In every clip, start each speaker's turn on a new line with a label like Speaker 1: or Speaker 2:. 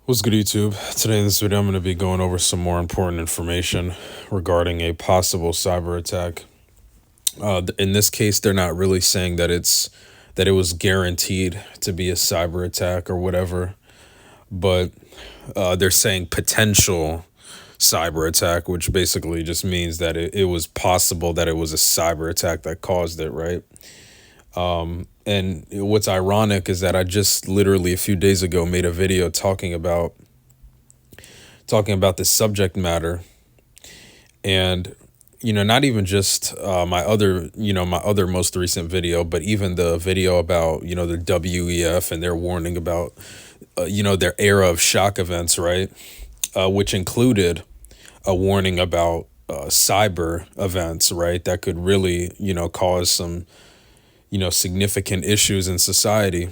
Speaker 1: What's good, YouTube? Today in this video, I'm going to be going over some more important information regarding a possible cyber attack. In this case, they're not really saying that it was guaranteed to be a cyber attack or whatever, but they're saying potential cyber attack, which basically just means that it was possible that it was a cyber attack that caused it, right? And what's ironic is that I just literally a few days ago made a video talking about this subject matter, and not even just my other most recent video, but even the video about the WEF and their warning about their era of shock events, right? Which included a warning about cyber events, right? That could really cause some significant issues in society.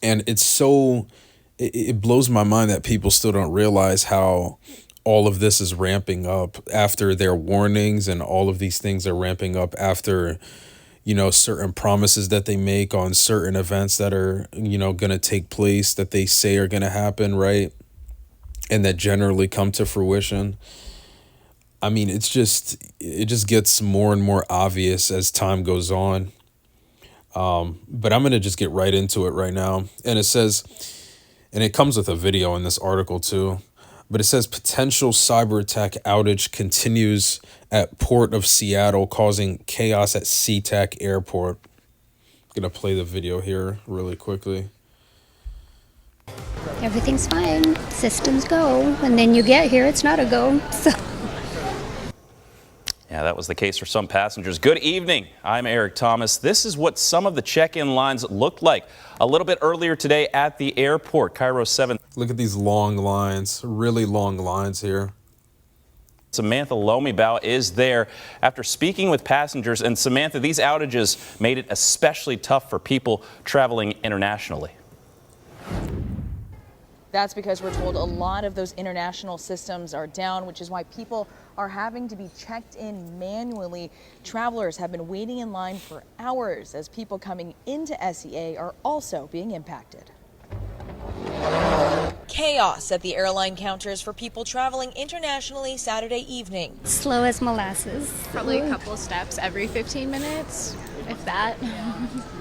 Speaker 1: And it blows my mind that people still don't realize how all of this is ramping up after their warnings, and all of these things are ramping up after certain promises that they make on certain events that are going to take place, that they say are going to happen, right? And that generally come to fruition. I mean, it just gets more and more obvious as time goes on. But I'm going to just get right into it right now. And it says, and it comes with a video in this article too, but it says potential cyber attack outage continues at Port of Seattle, causing chaos at SeaTac Airport. I'm going to play the video here really quickly.
Speaker 2: Everything's fine. Systems go. And then you get here, it's not a go. So.
Speaker 3: Yeah, that was the case for some passengers. Good evening. I'm Eric Thomas. This is what some of the check-in lines looked like a little bit earlier today at the airport. Cairo 7.
Speaker 1: Look at these long lines, really long lines here.
Speaker 3: Samantha Lomibao is there after speaking with passengers. And Samantha, these outages made it especially tough for people traveling internationally.
Speaker 4: That's because we're told a lot of those international systems are down, which is why people are having to be checked in manually. Travelers have been waiting in line for hours as people coming into SEA are also being impacted. Chaos at the airline counters for people traveling internationally Saturday evening.
Speaker 2: Slow as molasses.
Speaker 5: Probably a couple steps every 15 minutes, if that.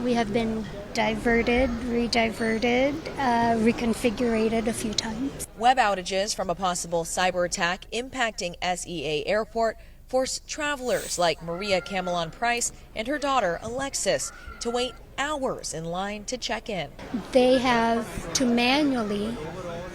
Speaker 2: We have been diverted, rediverted, reconfigured a few times.
Speaker 4: Web outages from a possible cyber attack impacting SEA Airport forced travelers like Maria Camelon Price and her daughter Alexis to wait hours in line to check in.
Speaker 2: They have to manually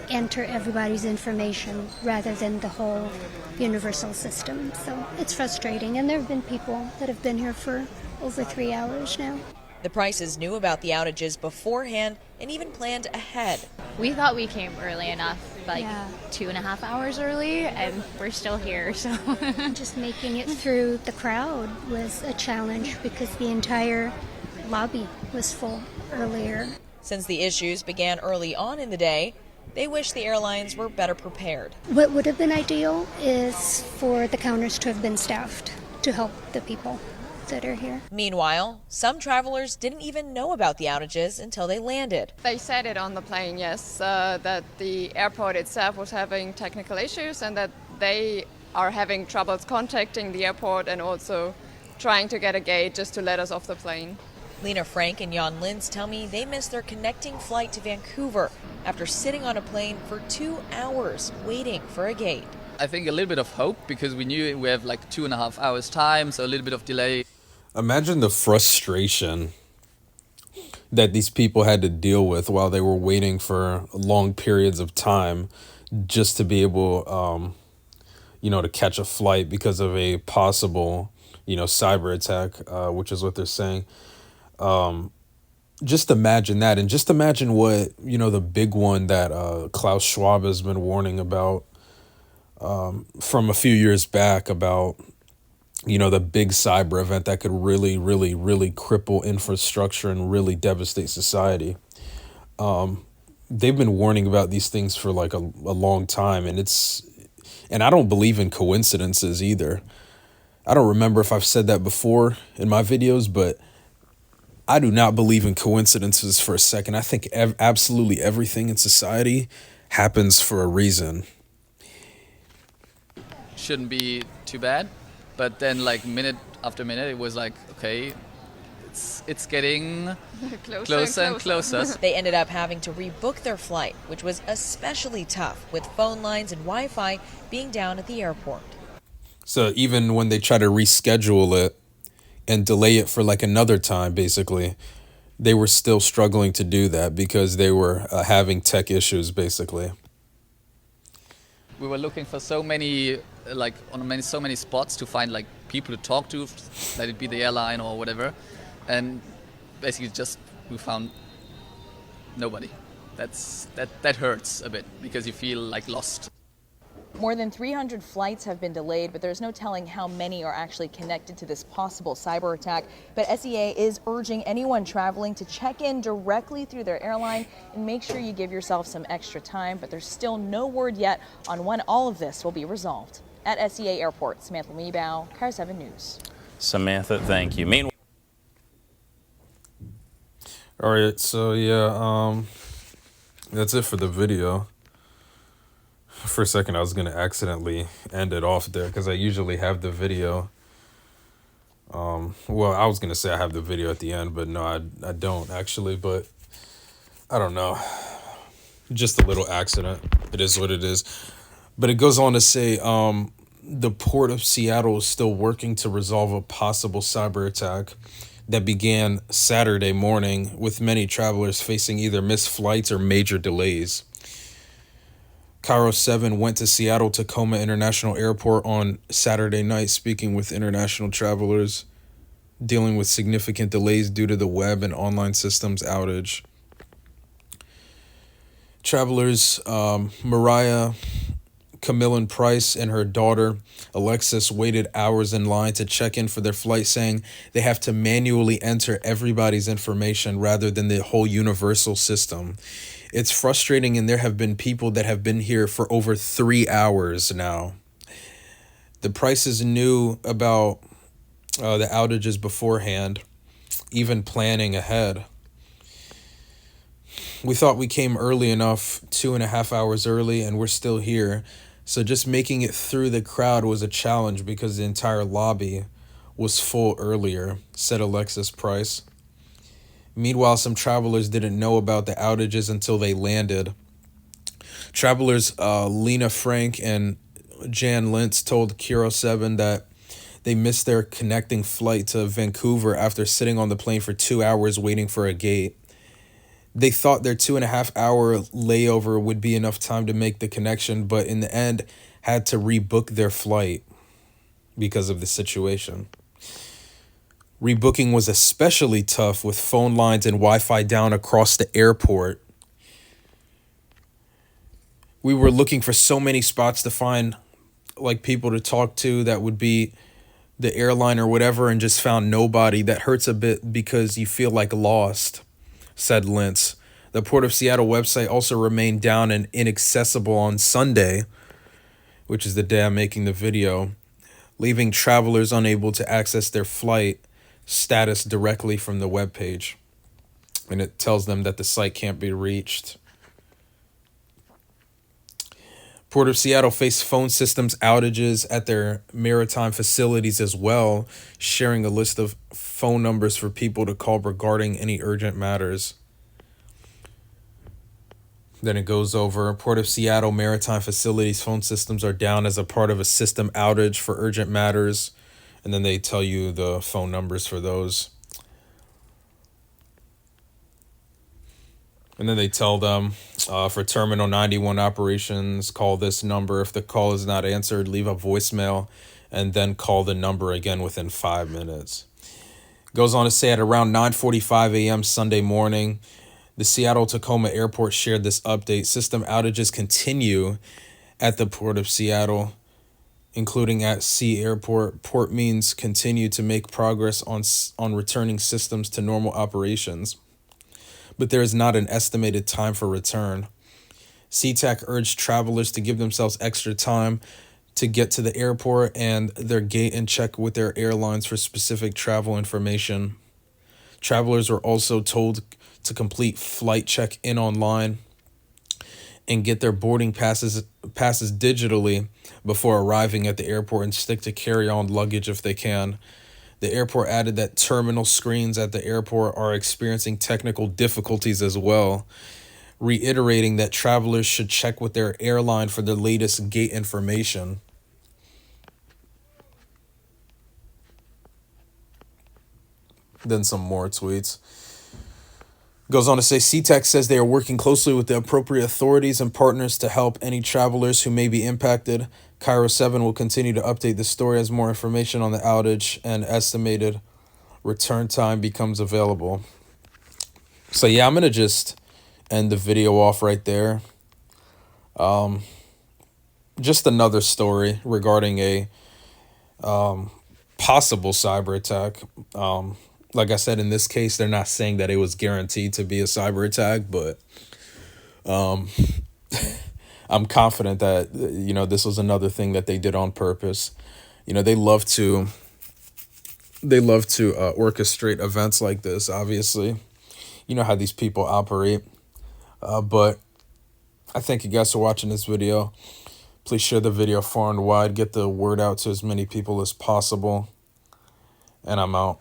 Speaker 2: enter everybody's information rather than the whole universal system. So it's frustrating, and there have been people that have been here for over 3 hours now.
Speaker 4: The Prices knew about the outages beforehand and even planned ahead.
Speaker 5: We thought we came early enough, like 2.5 hours early, and we're still here, so.
Speaker 2: Just making it through the crowd was a challenge because the entire lobby was full earlier.
Speaker 4: Since the issues began early on in the day, they wish the airlines were better prepared.
Speaker 2: What would have been ideal is for the counters to have been staffed to help the people that are here.
Speaker 4: Meanwhile, some travelers didn't even know about the outages until they landed.
Speaker 6: They said it on the plane, yes, that the airport itself was having technical issues and that they are having troubles contacting the airport and also trying to get a gate just to let us off the plane.
Speaker 4: Lena Frank and Jan Lins tell me they missed their connecting flight to Vancouver after sitting on a plane for 2 hours waiting for a gate.
Speaker 7: I think a little bit of hope because we knew we have like 2.5 hours time, so a little bit of delay.
Speaker 1: Imagine the frustration that these people had to deal with while they were waiting for long periods of time just to be able, to catch a flight because of a possible, cyber attack, which is what they're saying. Just imagine that, and just imagine what, the big one that Klaus Schwab has been warning about from a few years back about, the big cyber event that could really, really, really cripple infrastructure and really devastate society. They've been warning about these things for like a long time, and I don't believe in coincidences either. I don't remember if I've said that before in my videos, but I do not believe in coincidences for a second. I think absolutely everything in society happens for a reason.
Speaker 7: Shouldn't be too bad, but then like minute after minute, it was like, okay, it's getting closer and closer.
Speaker 4: They ended up having to rebook their flight, which was especially tough with phone lines and Wi-Fi being down at the airport.
Speaker 1: So even when they try to reschedule it and delay it for like another time, basically, they were still struggling to do that because they were having tech issues, basically.
Speaker 7: We were looking for so many, like so many spots to find like people to talk to, let it be the airline or whatever, and basically just we found nobody. That hurts a bit because you feel like lost.
Speaker 4: More than 300 flights have been delayed, but there's no telling how many are actually connected to this possible cyber attack. But SEA is urging anyone traveling to check in directly through their airline and make sure you give yourself some extra time. But there's still no word yet on when all of this will be resolved. At SEA Airport, Samantha Meebow, Car 7 News.
Speaker 3: Samantha, thank you. Meanwhile,
Speaker 1: All right, so yeah, that's it for the video. For a second, I was going to accidentally end it off there because I usually have the video. Well, I was going to say I have the video at the end, but no, I don't actually. But I don't know. Just a little accident. It is what it is. But it goes on to say the Port of Seattle is still working to resolve a possible cyber attack that began Saturday morning, with many travelers facing either missed flights or major delays. Car 7 went to Seattle Tacoma International Airport on Saturday night, speaking with international travelers dealing with significant delays due to the web and online systems outage. Travelers Mariah Camillin Price and her daughter Alexis waited hours in line to check in for their flight, saying they have to manually enter everybody's information rather than the whole universal system. It's frustrating, and there have been people that have been here for over 3 hours now. The Prices knew about the outages beforehand, even planning ahead. We thought we came early enough, 2.5 hours early, and we're still here. So just making it through the crowd was a challenge because the entire lobby was full earlier, said Alexis Price. Meanwhile, some travelers didn't know about the outages until they landed. Travelers Lena Frank and Jan Lintz told Kiro 7 that they missed their connecting flight to Vancouver after sitting on the plane for 2 hours waiting for a gate. They thought their 2.5-hour layover would be enough time to make the connection, but in the end had to rebook their flight because of the situation. Rebooking was especially tough with phone lines and Wi-Fi down across the airport. We were looking for so many spots to find like people to talk to that would be the airline or whatever, and just found nobody. That hurts a bit because you feel like lost, said Lintz. The Port of Seattle website also remained down and inaccessible on Sunday, which is the day I'm making the video, leaving travelers unable to access their flight status directly from the webpage. And it tells them that the site can't be reached. Port of Seattle faced phone systems outages at their maritime facilities as well, sharing a list of phone numbers for people to call regarding any urgent matters. Then it goes over Port of Seattle maritime facilities phone systems are down as a part of a system outage for urgent matters. And then they tell you the phone numbers for those. And then they tell them for Terminal 91 operations, call this number. If the call is not answered, leave a voicemail and then call the number again within 5 minutes. Goes on to say at around 9:45 a.m. Sunday morning, the Seattle Tacoma Airport shared this update. System outages continue at the Port of Seattle, including at Sea Airport. Port means continue to make progress on returning systems to normal operations, but there is not an estimated time for return. SeaTac urged travelers to give themselves extra time to get to the airport and their gate and check with their airlines for specific travel information. Travelers were also told to complete flight check-in online and get their boarding passes digitally before arriving at the airport, and stick to carry-on luggage if they can. The airport added that terminal screens at the airport are experiencing technical difficulties as well, reiterating that travelers should check with their airline for the latest gate information. Then some more tweets. Goes on to say, SeaTac says they are working closely with the appropriate authorities and partners to help any travelers who may be impacted. Cairo 7 will continue to update the story as more information on the outage and estimated return time becomes available. So yeah, I'm going to just end the video off right there. Just another story regarding a possible cyber attack. Like I said, in this case, they're not saying that it was guaranteed to be a cyber attack, but I'm confident that, this was another thing that they did on purpose. They love to orchestrate events like this, obviously. You know how these people operate. But I thank you guys for watching this video. Please share the video far and wide. Get the word out to as many people as possible. And I'm out.